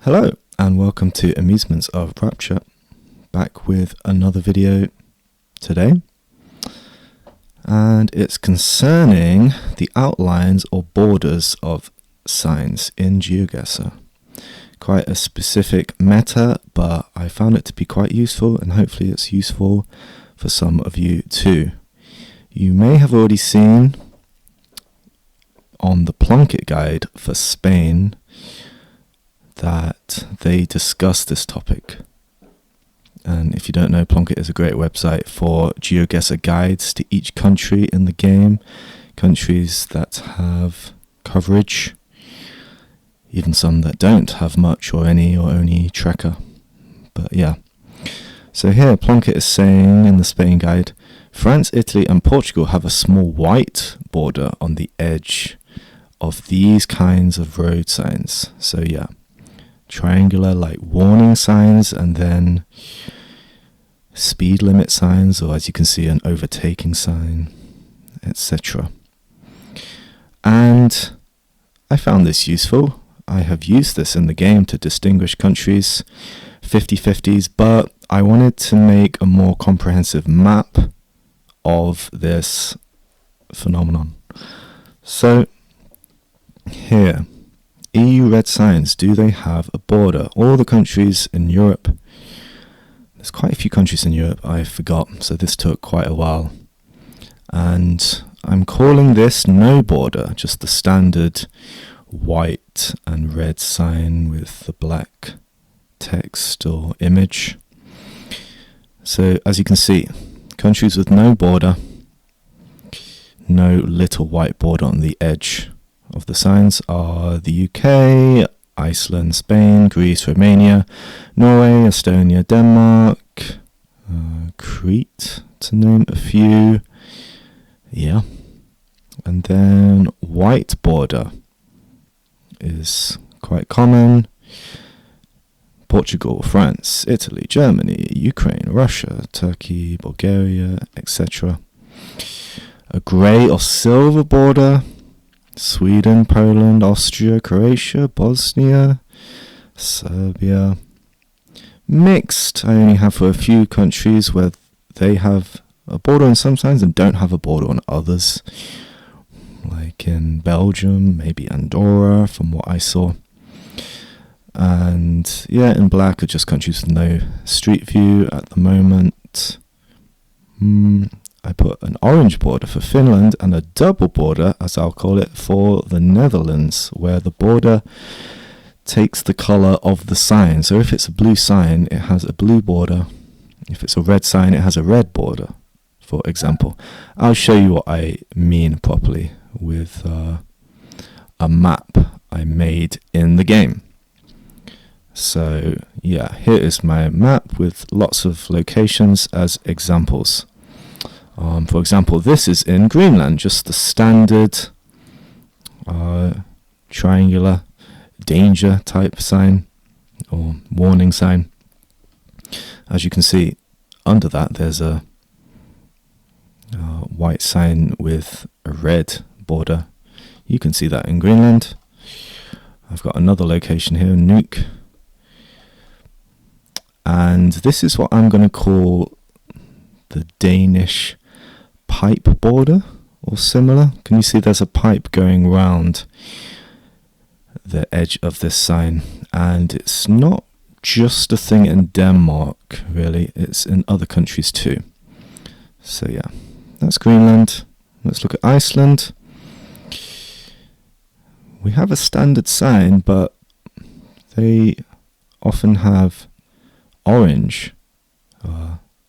Hello and welcome to Amusements of Rapture, back with another video today, and it's concerning the outlines or borders of signs in GeoGuessr. Quite a specific meta, but I found it to be quite useful, and hopefully it's useful for some of you too. You may have already seen on the Plunkett guide for Spain that they discuss this topic. And if you don't know, Plunkett is a great website for GeoGuessr guides to each country in the game, countries that have coverage, even some that don't have much or any or only tracker. But yeah. So here Plunkett is saying in the Spain guide, France, Italy and Portugal have a small white border on the edge of these kinds of road signs. So yeah, triangular like warning signs, and then speed limit signs, or as you can see, an overtaking sign, etc. And I found this useful. I have used this in the game to distinguish countries, 50/50s, but I wanted to make a more comprehensive map of this phenomenon. So here, EU red signs, do they have a border? All the countries in Europe, there's quite a few countries in Europe I forgot, so this took quite a while. And I'm calling this no border, just the standard white and red sign with the black text or image. So as you can see, countries with no border, no little white border on the edge of the signs are the UK, Iceland, Spain, Greece, Romania, Norway, Estonia, Denmark, Crete, to name a few. Yeah. And then white border is quite common. Portugal, France, Italy, Germany, Ukraine, Russia, Turkey, Bulgaria, etc. A grey or silver border, Sweden, Poland, Austria, Croatia, Bosnia, Serbia. Mixed, I only have for a few countries where they have a border on some signs and don't have a border on others. Like in Belgium, maybe Andorra, from what I saw. And yeah, in black are just countries with no street view at the moment. I put an orange border for Finland and a double border, as I'll call it, for the Netherlands, where the border takes the colour of the sign. So if it's a blue sign, it has a blue border. If it's a red sign, it has a red border, for example. I'll show you what I mean properly with a map I made in the game. So yeah, here is my map with lots of locations as examples. For example, this is in Greenland, just the standard triangular danger type sign or warning sign. As you can see, under that there's a white sign with a red border. You can see that in Greenland. I've got another location here, Nuuk. And this is what I'm going to call the Danish pipe border or similar. Can you see there's a pipe going round the edge of this sign? And it's not just a thing in Denmark, really, it's in other countries too. So yeah, that's Greenland. Let's look at Iceland. We have a standard sign, but they often have orange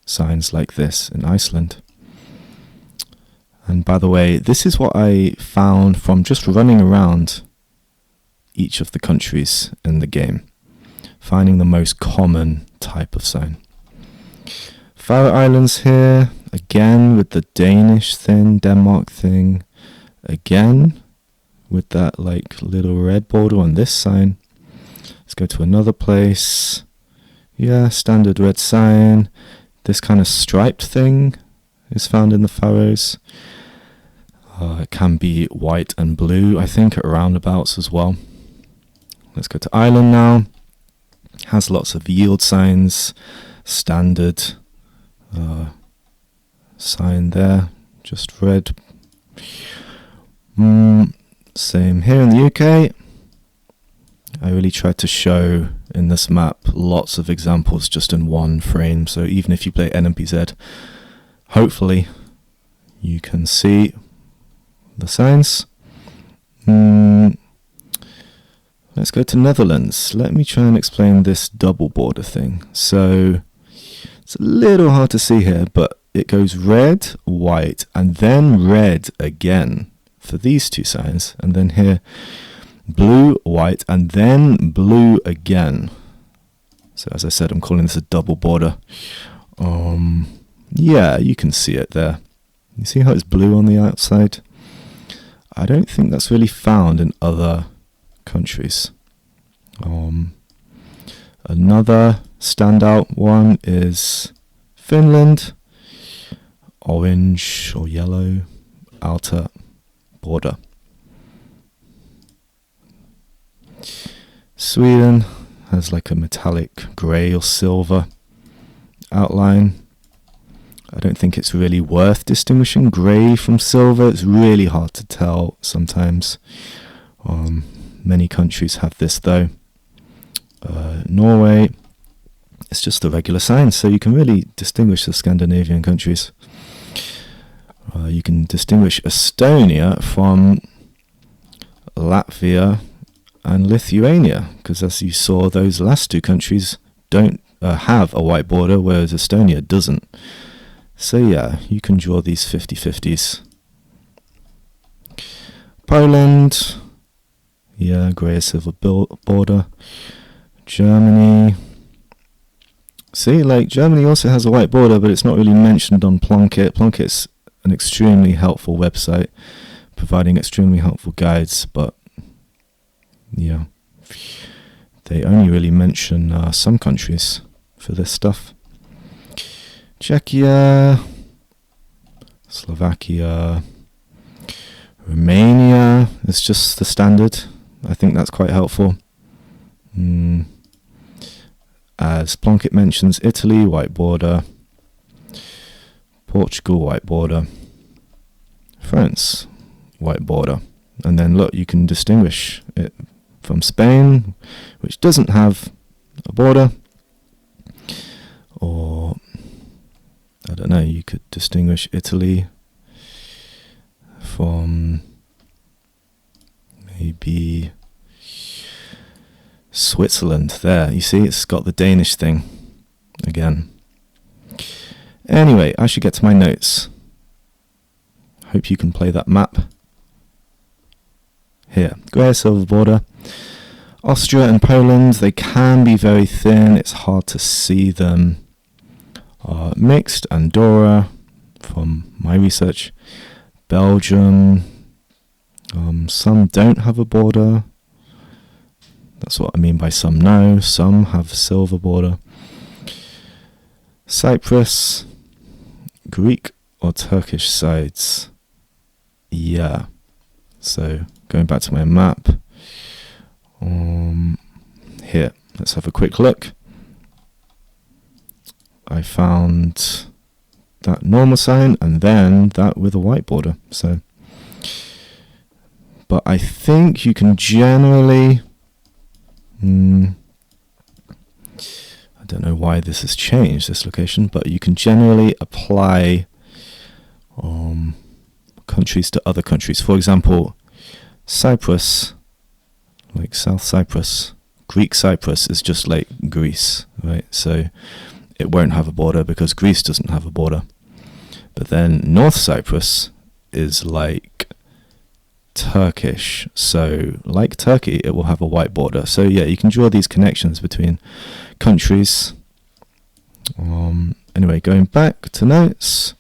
signs like this in Iceland. And by the way, this is what I found from just running around each of the countries in the game, finding the most common type of sign. Faroe Islands here, again with the Danish thing, Denmark thing, again with that like little red border on this sign. Let's go to another place. Yeah, standard red sign. This kind of striped thing is found in the Faroes. It can be white and blue, I think, at roundabouts as well. Let's go to Ireland now. Has lots of yield signs, standard sign there, just red. Same here in the UK. I really tried to show in this map lots of examples just in one frame, so even if you play NMPZ, hopefully you can see the signs. Let's go to Netherlands. Let me try and explain this double border thing. So it's a little hard to see here, but it goes red, white, and then red again for these two signs, and then here blue, white, and then blue again. So as I said, I'm calling this a double border. Yeah, you can see it there. You see how it's blue on the outside? I don't think that's really found in other countries. Another standout one is Finland. Orange or yellow outer border. Sweden has like a metallic grey or silver outline. I don't think it's really worth distinguishing grey from silver. It's really hard to tell sometimes. Many countries have this though. Norway, it's just the regular sign, so you can really distinguish the Scandinavian countries. You can distinguish Estonia from Latvia and Lithuania, because as you saw, those last two countries don't have a white border, whereas Estonia doesn't. So yeah, you can draw these 50-50s. Poland, yeah, grey silver border. Germany, see, like Germany also has a white border, but it's not really mentioned on Plunkett. Plunkett's an extremely helpful website, providing extremely helpful guides, but yeah, they only really mention some countries for this stuff. Czechia, Slovakia, Romania is just the standard. I think that's quite helpful. As Plunkett mentions, Italy, white border. Portugal, white border. France, white border. And then look, you can distinguish it from Spain, which doesn't have a border. Or, I don't know, you could distinguish Italy from maybe Switzerland. There, you see, it's got the Danish thing again. Anyway, I should get to my notes. Hope you can play that map. Here, grey silver border. Austria and Poland, they can be very thin. It's hard to see them. Mixed, Andorra, from my research. Belgium, some don't have a border. That's what I mean by some no. Some have a silver border. Cyprus, Greek or Turkish sides. Yeah. So going back to my map. Here, let's have a quick look. I found that normal sign and then that with a white border. So, but I think you can generally. I don't know why this has changed, this location, but you can generally apply countries to other countries. For example, Cyprus, like South Cyprus, Greek Cyprus is just like Greece, right? So it won't have a border because Greece doesn't have a border. But then North Cyprus is like Turkish, so like Turkey, it will have a white border. So yeah, you can draw these connections between countries. Anyway, going back to notes.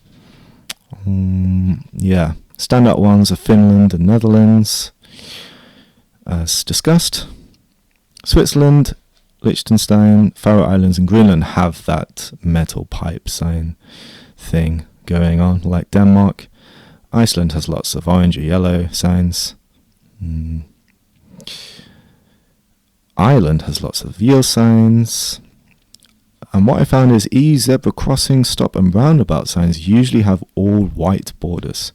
Yeah, standout ones are Finland and Netherlands, as discussed. Switzerland, Liechtenstein, Faroe Islands and Greenland have that metal pipe sign thing going on, like Denmark. Iceland has lots of orange or yellow signs. Ireland has lots of yield signs. And what I found is EU zebra crossing, stop and roundabout signs usually have all white borders.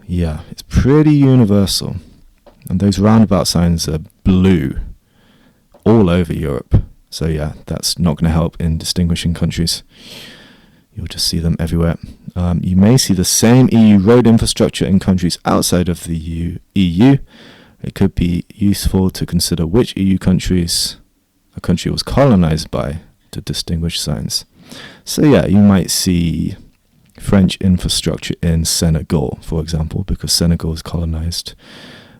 Yeah, it's pretty universal. And those roundabout signs are blue all over Europe. So yeah, that's not going to help in distinguishing countries. You'll just see them everywhere. You may see the same EU road infrastructure in countries outside of the EU. It could be useful to consider which EU countries a country was colonized by to distinguish signs. So yeah, you might see French infrastructure in Senegal, for example, because Senegal was colonized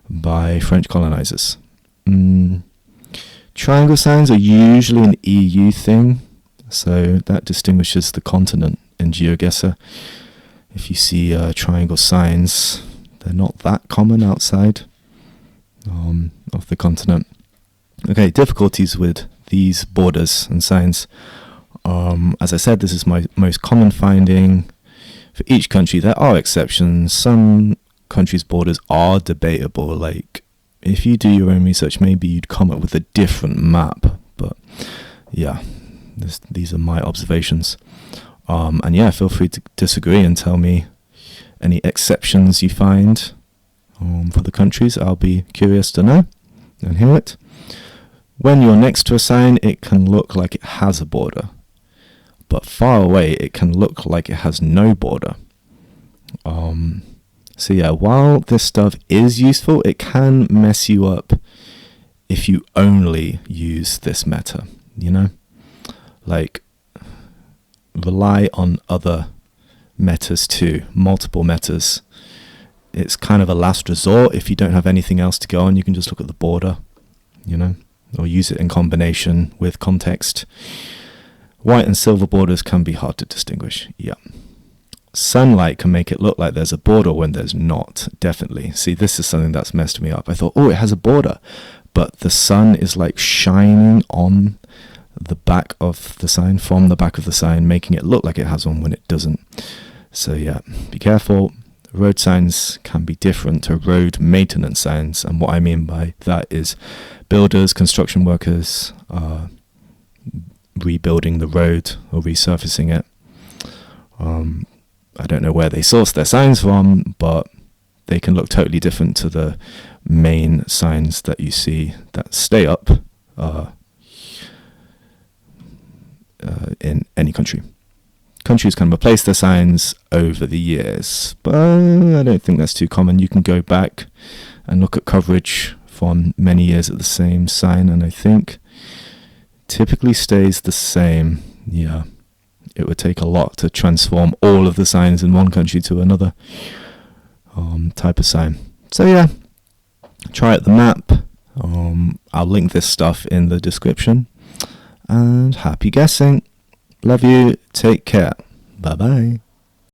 by French colonizers. Triangle signs are usually an EU thing, so that distinguishes the continent in GeoGuessr. If you see triangle signs, they're not that common outside of the continent. Okay, difficulties with these borders and signs. As I said, this is my most common finding. For each country, there are exceptions. Some countries' borders are debatable. Like, if you do your own research, maybe you'd come up with a different map. But yeah, these are my observations. And yeah, feel free to disagree and tell me any exceptions you find for the countries. I'll be curious to know and hear it. When you're next to a sign, it can look like it has a border, but far away it can look like it has no border. So yeah, while this stuff is useful, it can mess you up if you only use this meta, you know? Like, rely on other metas too, multiple metas. It's kind of a last resort. If you don't have anything else to go on, you can just look at the border, you know, or use it in combination with context. White and silver borders can be hard to distinguish, yeah. Sunlight can make it look like there's a border when there's not, definitely. See, this is something that's messed me up. I thought, oh, it has a border, but the sun is like shining on the back of the sign, from the back of the sign, making it look like it has one when it doesn't. So yeah, be careful. Road signs can be different to road maintenance signs, and what I mean by that is builders, construction workers rebuilding the road or resurfacing it. I don't know where they source their signs from, but they can look totally different to the main signs that you see that stay up in any country. Countries can replace their signs over the years, but I don't think that's too common. You can go back and look at coverage from many years at the same sign, and I think typically stays the same. Yeah, it would take a lot to transform all of the signs in one country to another type of sign. So yeah, try out the map. I'll link this stuff in the description, and happy guessing. Love you. Take care. Bye bye.